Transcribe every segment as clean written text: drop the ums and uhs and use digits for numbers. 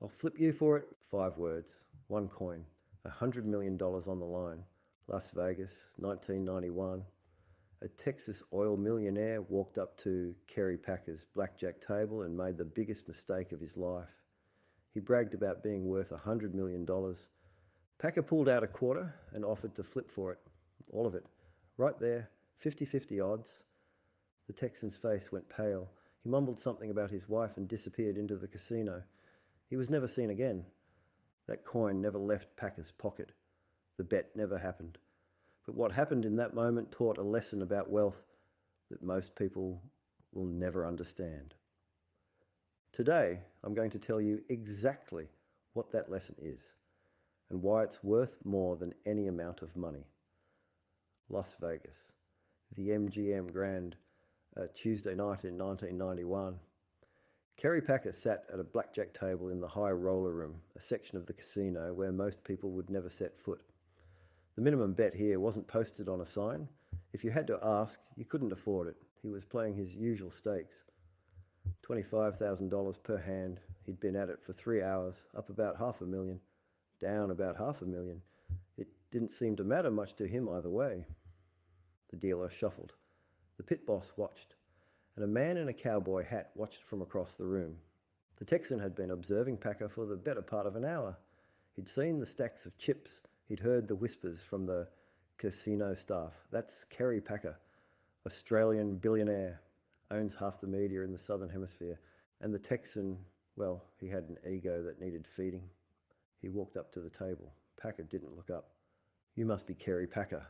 I'll flip you for it. 5 words, 1 coin, $100 million on the line. Las Vegas, 1991. A Texas oil millionaire walked up to Kerry Packer's blackjack table and made the biggest mistake of his life. He bragged about being worth $100 million. Packer pulled out a quarter and offered to flip for it. All of it. Right there, 50-50 odds. The Texan's face went pale. He mumbled something about his wife and disappeared into the casino. He was never seen again. That coin never left Packer's pocket. The bet never happened. But what happened in that moment taught a lesson about wealth that most people will never understand. Today, I'm going to tell you exactly what that lesson is and why it's worth more than any amount of money. Las Vegas, the MGM Grand, Tuesday night in 1991. Kerry Packer sat at a blackjack table in the high roller room, a section of the casino where most people would never set foot. The minimum bet here wasn't posted on a sign. If you had to ask, you couldn't afford it. He was playing his usual stakes. $25,000 per hand. He'd been at it for 3 hours, up about $500,000, down about $500,000. It didn't seem to matter much to him either way. The dealer shuffled. The pit boss watched, and a man in a cowboy hat watched from across the room. The Texan had been observing Packer for the better part of an hour. He'd seen the stacks of chips. He'd heard the whispers from the casino staff. That's Kerry Packer, Australian billionaire, owns half the media in the Southern Hemisphere. And the Texan, well, he had an ego that needed feeding. He walked up to the table. Packer didn't look up. "You must be Kerry Packer,"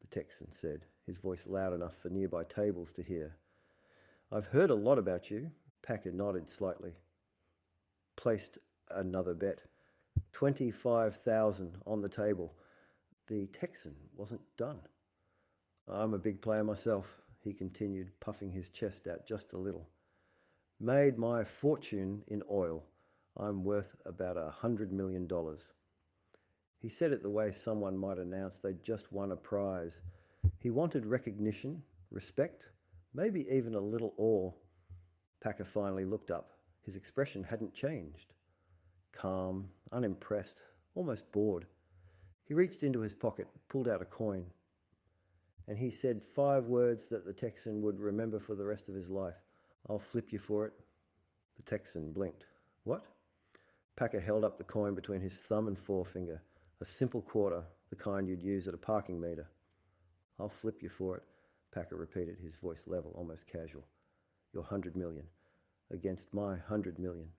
the Texan said, his voice loud enough for nearby tables to hear. "I've heard a lot about you." Packer nodded slightly. Placed another bet. 25,000 on the table. The Texan wasn't done. "I'm a big player myself," he continued, puffing his chest out just a little. "Made my fortune in oil. I'm worth about $100 million. He said it the way someone might announce they'd just won a prize. He wanted recognition, respect, maybe even a little awe. Packer finally looked up. His expression hadn't changed. Calm, unimpressed, almost bored. He reached into his pocket, pulled out a coin, and he said 5 words that the Texan would remember for the rest of his life. "I'll flip you for it." The Texan blinked. "What?" Packer held up the coin between his thumb and forefinger, a simple quarter, the kind you'd use at a parking meter. "I'll flip you for it," Packer repeated, his voice level, almost casual. "Your $100 million against my $100 million.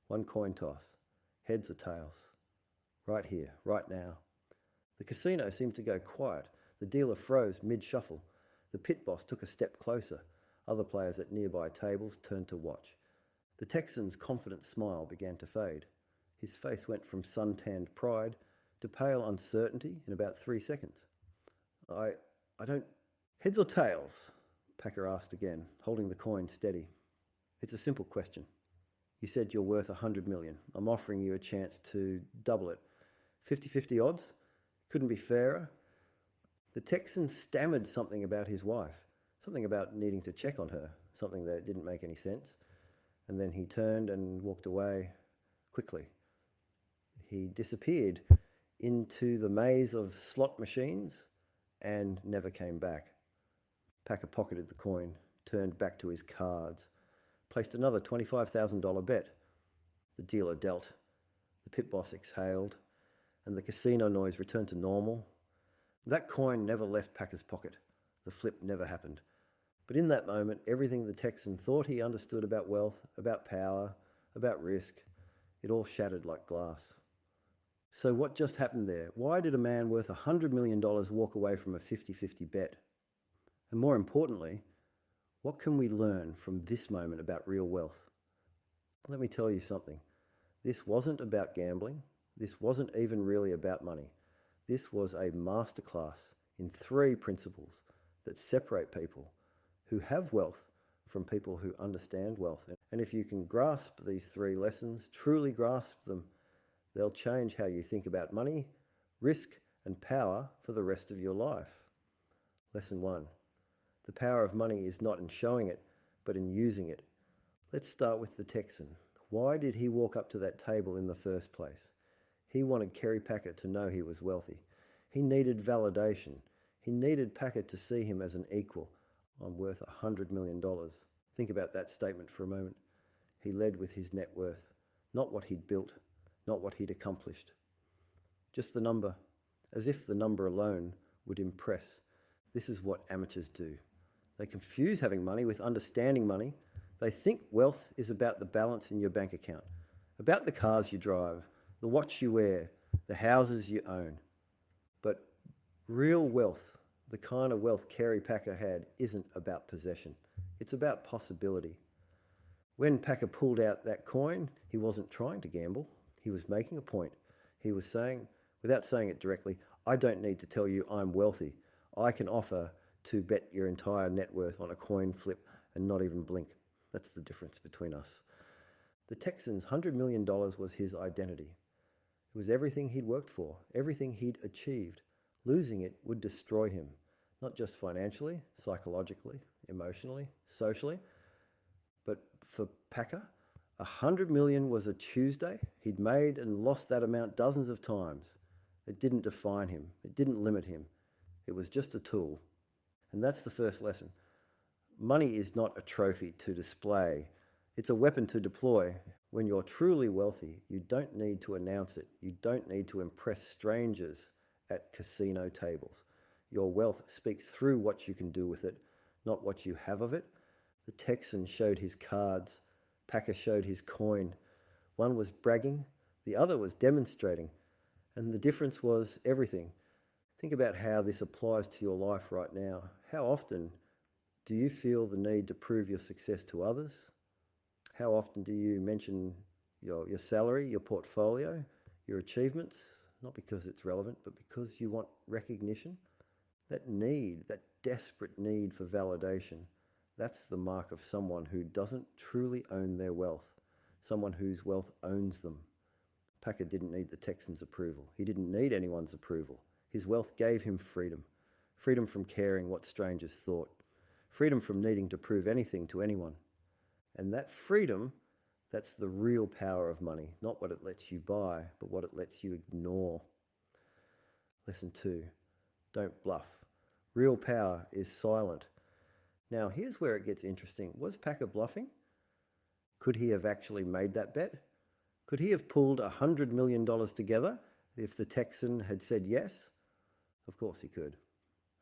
1 coin toss. Heads or tails. Right here, right now." The casino seemed to go quiet. The dealer froze mid-shuffle. The pit boss took a step closer. Other players at nearby tables turned to watch. The Texan's confident smile began to fade. His face went from sun-tanned pride to pale uncertainty in about 3 seconds. I don't... "Heads or tails?" Packer asked again, holding the coin steady. "It's a simple question. You said you're worth $100 million. I'm offering you a chance to double it. 50-50 odds? Couldn't be fairer." The Texan stammered something about his wife, something about needing to check on her, something that didn't make any sense. And then he turned and walked away quickly. He disappeared into the maze of slot machines and never came back. Packer pocketed the coin, turned back to his cards, placed another $25,000 bet. The dealer dealt. The pit boss exhaled, and the casino noise returned to normal. That coin never left Packer's pocket. The flip never happened. But in that moment, everything the Texan thought he understood about wealth, about power, about risk, it all shattered like glass. So what just happened there? Why did a man worth $100 million walk away from a 50-50 bet? And more importantly, what can we learn from this moment about real wealth? Let me tell you something. This wasn't about gambling. This wasn't even really about money. This was a masterclass in 3 principles that separate people who have wealth from people who understand wealth. And if you can grasp these 3 lessons, truly grasp them, they'll change how you think about money, risk, and power for the rest of your life. Lesson 1. The power of money is not in showing it, but in using it. Let's start with the Texan. Why did he walk up to that table in the first place? He wanted Kerry Packer to know he was wealthy. He needed validation. He needed Packer to see him as an equal. I'm worth $100 million. Think about that statement for a moment. He led with his net worth, not what he'd built, not what he'd accomplished. Just the number, as if the number alone would impress. This is what amateurs do. They confuse having money with understanding money. They think wealth is about the balance in your bank account, about the cars you drive, the watch you wear, the houses you own. But real wealth, the kind of wealth Kerry Packer had, isn't about possession. It's about possibility. When Packer pulled out that coin, he wasn't trying to gamble. He was making a point. He was saying, without saying it directly, I don't need to tell you I'm wealthy. I can offer to bet your entire net worth on a coin flip and not even blink. That's the difference between us. The Texan's $100 million was his identity. It was everything he'd worked for, everything he'd achieved. Losing it would destroy him, not just financially, psychologically, emotionally, socially. But for Packer, $100 million was a Tuesday. He'd made and lost that amount dozens of times. It didn't define him. It didn't limit him. It was just a tool. And that's the first lesson. Money is not a trophy to display. It's a weapon to deploy. When you're truly wealthy, you don't need to announce it. You don't need to impress strangers at casino tables. Your wealth speaks through what you can do with it, not what you have of it. The Texan showed his cards. Packer showed his coin. One was bragging, the other was demonstrating. And the difference was everything. Think about how this applies to your life right now. How often do you feel the need to prove your success to others? How often do you mention your salary, your portfolio, your achievements? Not because it's relevant, but because you want recognition. That need, that desperate need for validation, that's the mark of someone who doesn't truly own their wealth, someone whose wealth owns them. Packer didn't need the Texans' approval. He didn't need anyone's approval. His wealth gave him freedom. Freedom from caring what strangers thought. Freedom from needing to prove anything to anyone. And that freedom, that's the real power of money. Not what it lets you buy, but what it lets you ignore. Lesson 2, don't bluff. Real power is silent. Now, here's where it gets interesting. Was Packer bluffing? Could he have actually made that bet? Could he have pulled $100 million together if the Texan had said yes? Of course he could.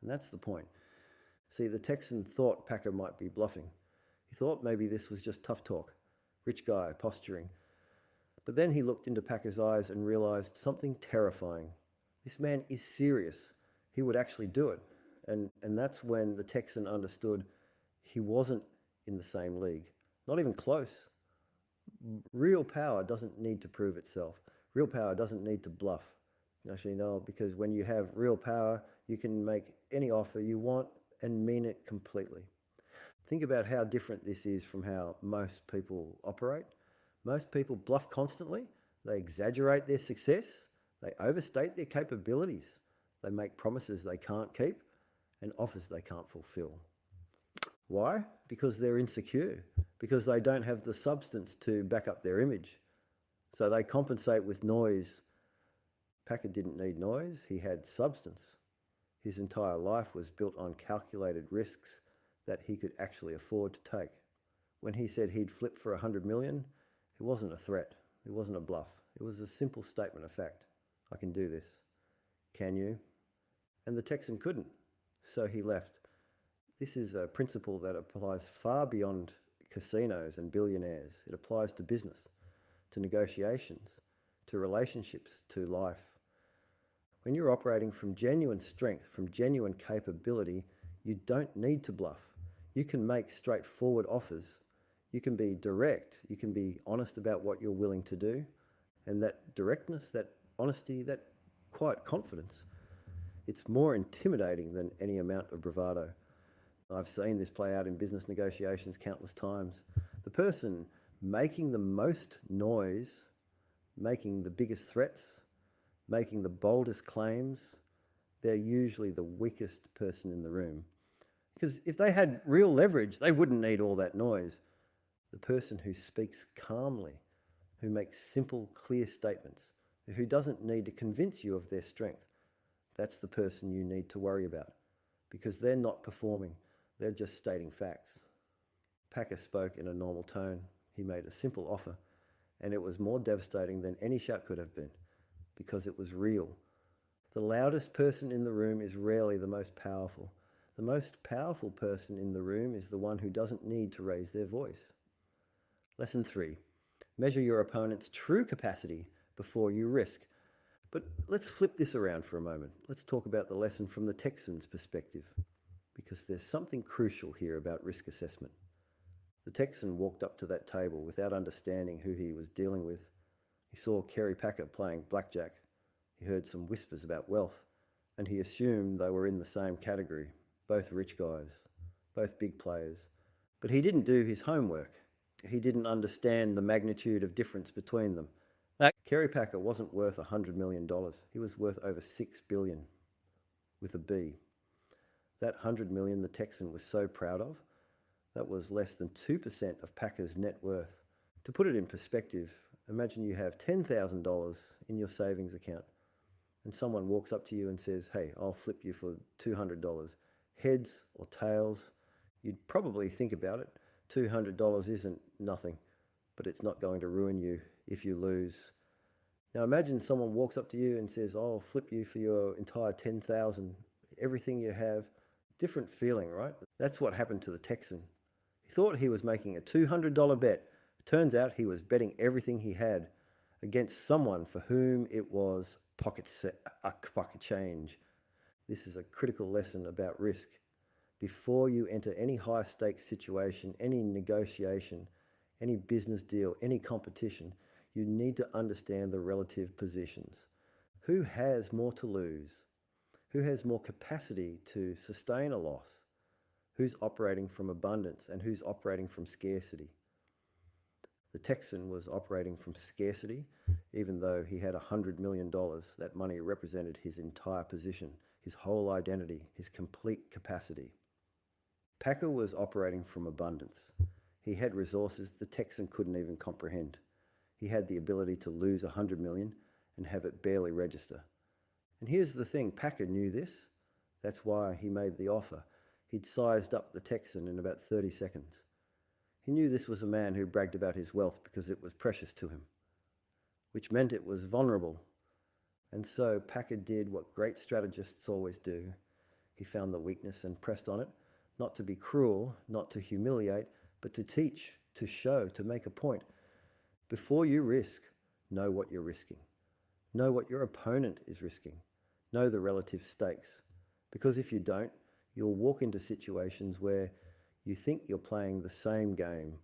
And that's the point. See, the Texan thought Packer might be bluffing. He thought maybe this was just tough talk, rich guy posturing. But then he looked into Packer's eyes and realized something terrifying. This man is serious. He would actually do it. And that's when the Texan understood he wasn't in the same league, not even close. Real power doesn't need to prove itself. Real power doesn't need to bluff. Actually, no, because when you have real power, you can make any offer you want and mean it completely. Think about how different this is from how most people operate. Most people bluff constantly. They exaggerate their success. They overstate their capabilities. They make promises they can't keep and offers they can't fulfill. Why? Because they're insecure, because they don't have the substance to back up their image. So they compensate with noise. Packer didn't need noise, he had substance. His entire life was built on calculated risks that he could actually afford to take. When he said he'd flip for $100 million, it wasn't a threat, it wasn't a bluff. It was a simple statement of fact. I can do this. Can you? And the Texan couldn't, so he left. This is a principle that applies far beyond casinos and billionaires. It applies to business, to negotiations, to relationships, to life. When you're operating from genuine strength, from genuine capability, you don't need to bluff. You can make straightforward offers. You can be direct. You can be honest about what you're willing to do. And that directness, that honesty, that quiet confidence, it's more intimidating than any amount of bravado. I've seen this play out in business negotiations countless times. The person making the most noise, making the biggest threats, making the boldest claims, they're usually the weakest person in the room. Because if they had real leverage, they wouldn't need all that noise. The person who speaks calmly, who makes simple, clear statements, who doesn't need to convince you of their strength. That's the person you need to worry about, because they're not performing, they're just stating facts. Packer spoke in a normal tone. He made a simple offer, and it was more devastating than any shot could have been, because it was real. The loudest person in the room is rarely the most powerful. The most powerful person in the room is the one who doesn't need to raise their voice. Lesson 3. Measure your opponent's true capacity before you risk. But let's flip this around for a moment. Let's talk about the lesson from the Texan's perspective, because there's something crucial here about risk assessment. The Texan walked up to that table without understanding who he was dealing with. He saw Kerry Packer playing blackjack. He heard some whispers about wealth, and he assumed they were in the same category, both rich guys, both big players. But he didn't do his homework. He didn't understand the magnitude of difference between them. Kerry Packer wasn't worth $100 million. He was worth over $6 billion, with a B. That $100 million the Texan was so proud of, that was less than 2% of Packer's net worth. To put it in perspective, imagine you have $10,000 in your savings account, and someone walks up to you and says, "Hey, I'll flip you for $200. Heads or tails?" You'd probably think about it. $200 isn't nothing, but it's not going to ruin you if you lose. Now imagine someone walks up to you and says, "I'll flip you for your entire 10,000, everything you have." Different feeling, right? That's what happened to the Texan. He thought he was making a $200 bet. Turns out he was betting everything he had against someone for whom it was pocket change. This is a critical lesson about risk. Before you enter any high stakes situation, any negotiation, any business deal, any competition, you need to understand the relative positions. Who has more to lose? Who has more capacity to sustain a loss? Who's operating from abundance and who's operating from scarcity? The Texan was operating from scarcity, even though he had $100 million. That money represented his entire position, his whole identity, his complete capacity. Packer was operating from abundance. He had resources the Texan couldn't even comprehend. He had the ability to lose $100 million and have it barely register. And here's the thing, Packer knew this. That's why he made the offer. He'd sized up the Texan in about 30 seconds. He knew this was a man who bragged about his wealth because it was precious to him, which meant it was vulnerable. And so Packer did what great strategists always do. He found the weakness and pressed on it, not to be cruel, not to humiliate, but to teach, to show, to make a point. Before you risk, know what you're risking. Know what your opponent is risking. Know the relative stakes. Because if you don't, you'll walk into situations where you think you're playing the same game,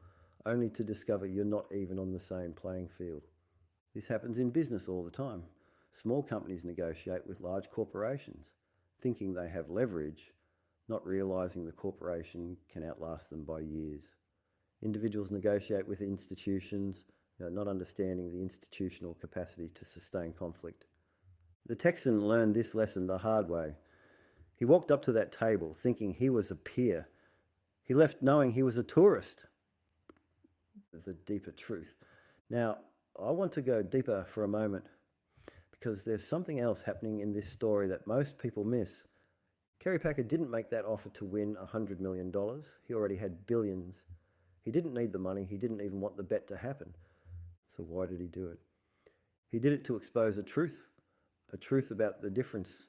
only to discover you're not even on the same playing field. This happens in business all the time. Small companies negotiate with large corporations, thinking they have leverage, not realizing the corporation can outlast them by years. Individuals negotiate with institutions, not understanding the institutional capacity to sustain conflict. The Texan learned this lesson the hard way. He walked up to that table thinking he was a peer. He left knowing he was a tourist. The deeper truth. Now, I want to go deeper for a moment because there's something else happening in this story that most people miss. Kerry Packer didn't make that offer to win $100 million. He already had billions. He didn't need the money. He didn't even want the bet to happen. So why did he do it? He did it to expose a truth about the difference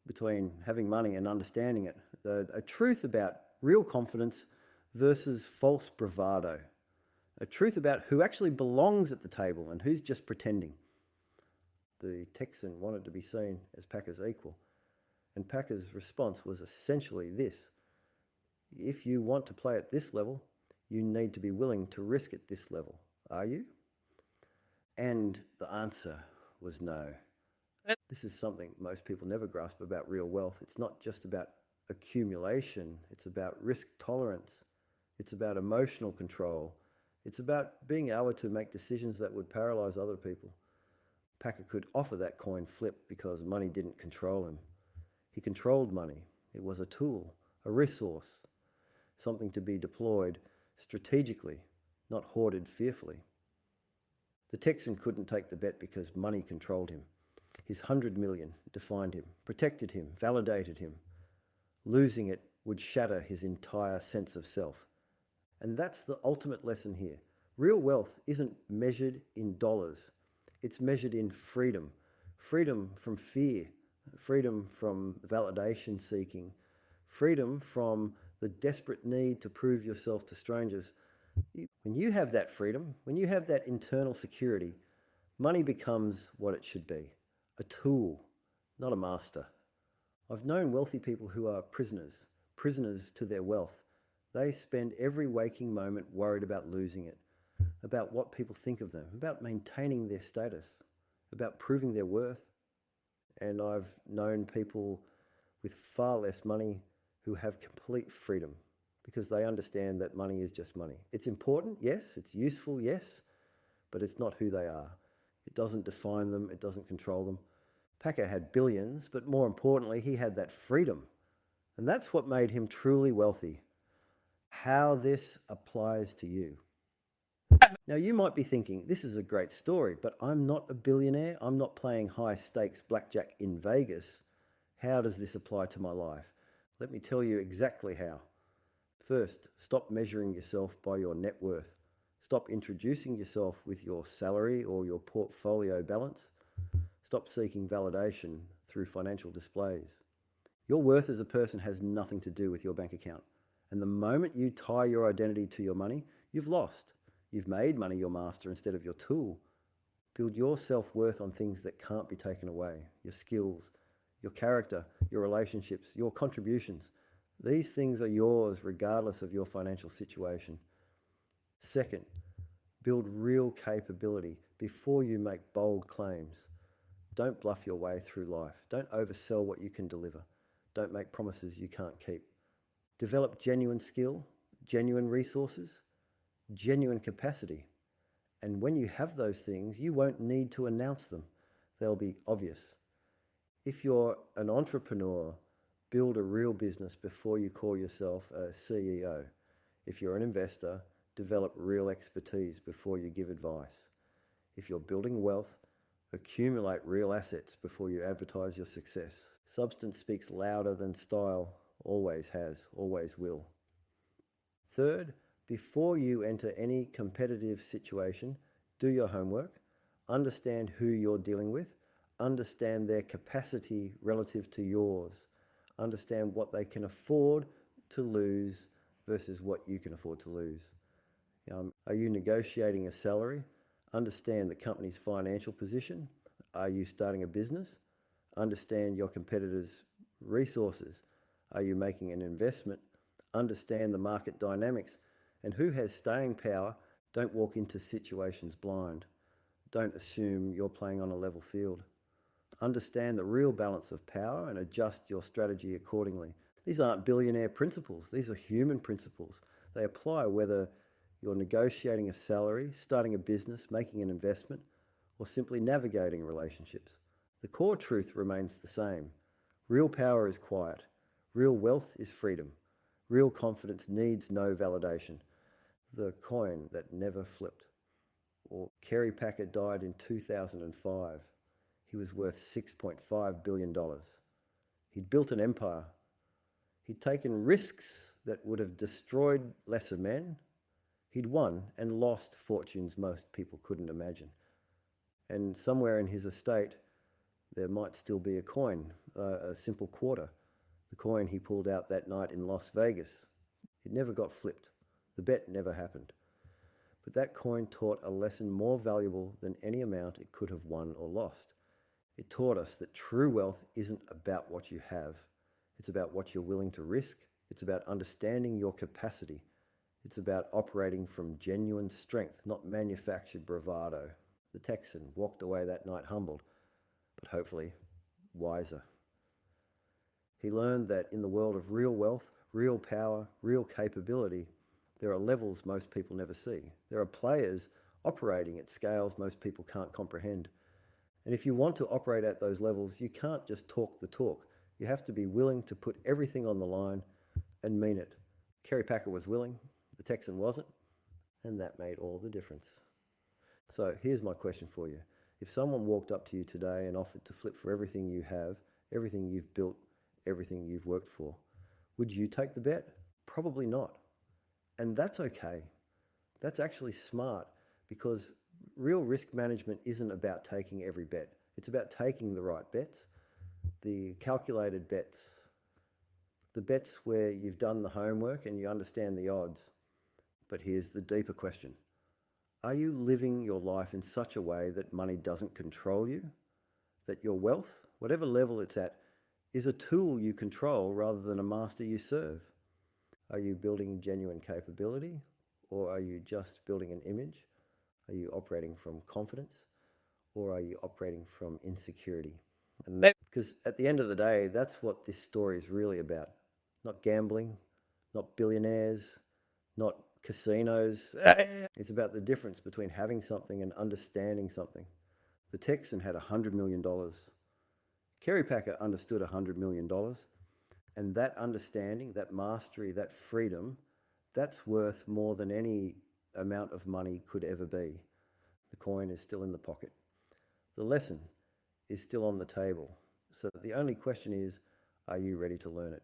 between having money and understanding it, a truth about real confidence versus false bravado, a truth about who actually belongs at the table and who's just pretending. The Texan wanted to be seen as Packer's equal, and Packer's response was essentially this: if you want to play at this level, you need to be willing to risk at this level. Are you? And the answer was no. This is something most people never grasp about real wealth. It's not just about accumulation. It's about risk tolerance. It's about emotional control. It's about being able to make decisions that would paralyze other people. Packer could offer that coin flip because money didn't control him. He controlled money. It was a tool, a resource, something to be deployed strategically, not hoarded fearfully. The Texan couldn't take the bet because money controlled him. His 100 million defined him, protected him, validated him. Losing it would shatter his entire sense of self. And that's the ultimate lesson here. Real wealth isn't measured in dollars. It's measured in freedom. Freedom from fear, freedom from validation seeking, freedom from the desperate need to prove yourself to strangers. When you have that freedom, when you have that internal security, money becomes what it should be, a tool, not a master. I've known wealthy people who are prisoners to their wealth. They spend every waking moment worried about losing it, about what people think of them, about maintaining their status, about proving their worth. And I've known people with far less money who have complete freedom because they understand that money is just money. It's important, yes. It's useful, yes. But it's not who they are. It doesn't define them. It doesn't control them. Packer had billions, but more importantly, he had that freedom. And that's what made him truly wealthy. How this applies to you. Now, you might be thinking, this is a great story, but I'm not a billionaire. I'm not playing high stakes blackjack in Vegas. How does this apply to my life? Let me tell you exactly how. First, stop measuring yourself by your net worth. Stop introducing yourself with your salary or your portfolio balance. Stop seeking validation through financial displays. Your worth as a person has nothing to do with your bank account. And the moment you tie your identity to your money, you've lost. You've made money your master instead of your tool. Build your self-worth on things that can't be taken away. Your skills, your character, your relationships, your contributions. These things are yours regardless of your financial situation. Second, build real capability before you make bold claims. Don't bluff your way through life. Don't oversell what you can deliver. Don't make promises you can't keep. Develop genuine skill, genuine resources, genuine capacity. And when you have those things, you won't need to announce them. They'll be obvious. If you're an entrepreneur, build a real business before you call yourself a CEO. If you're an investor, develop real expertise before you give advice. If you're building wealth, accumulate real assets before you advertise your success. Substance speaks louder than style, always has, always will. Third, before you enter any competitive situation, do your homework, understand who you're dealing with, understand their capacity relative to yours, understand what they can afford to lose versus what you can afford to lose. Are you negotiating a salary? Understand the company's financial position. Are you starting a business? Understand your competitors' resources. Are you making an investment? Understand the market dynamics. And who has staying power? Don't walk into situations blind. Don't assume you're playing on a level field. Understand the real balance of power and adjust your strategy accordingly. These aren't billionaire principles. These are human principles. They apply whether you're negotiating a salary, starting a business, making an investment, or simply navigating relationships. The core truth remains the same. Real power is quiet. Real wealth is freedom. Real confidence needs no validation. The coin that never flipped. Or Kerry Packer died in 2005. He was worth $6.5 billion. He'd built an empire. He'd taken risks that would have destroyed lesser men. He'd won and lost fortunes most people couldn't imagine. And somewhere in his estate, there might still be a coin, a simple quarter. The coin he pulled out that night in Las Vegas. It never got flipped. The bet never happened. But that coin taught a lesson more valuable than any amount it could have won or lost. It taught us that true wealth isn't about what you have. It's about what you're willing to risk. It's about understanding your capacity. It's about operating from genuine strength, not manufactured bravado. The Texan walked away that night humbled, but hopefully wiser. He learned that in the world of real wealth, real power, real capability, there are levels most people never see. There are players operating at scales most people can't comprehend. And if you want to operate at those levels, you can't just talk the talk. You have to be willing to put everything on the line and mean it. Kerry Packer was willing, the Texan wasn't, and that made all the difference. So here's my question for you. If someone walked up to you today and offered to flip for everything you have, everything you've built, everything you've worked for, would you take the bet? Probably not. And that's okay. That's actually smart, because real risk management isn't about taking every bet. It's about taking the right bets, the calculated bets, the bets where you've done the homework and you understand the odds. But here's the deeper question. Are you living your life in such a way that money doesn't control you? That your wealth, whatever level it's at, is a tool you control rather than a master you serve? Are you building genuine capability, or are you just building an image? Are you operating from confidence, or are you operating from insecurity? And because at the end of the day, that's what this story is really about. Not gambling, not billionaires, not casinos. It's about the difference between having something and understanding something. The Texan had $100 million. Kerry Packer understood $100 million. And that understanding, that mastery, that freedom, that's worth more than any amount of money could ever be. The coin is still in the pocket. The lesson is still on the table. So the only question is, are you ready to learn it?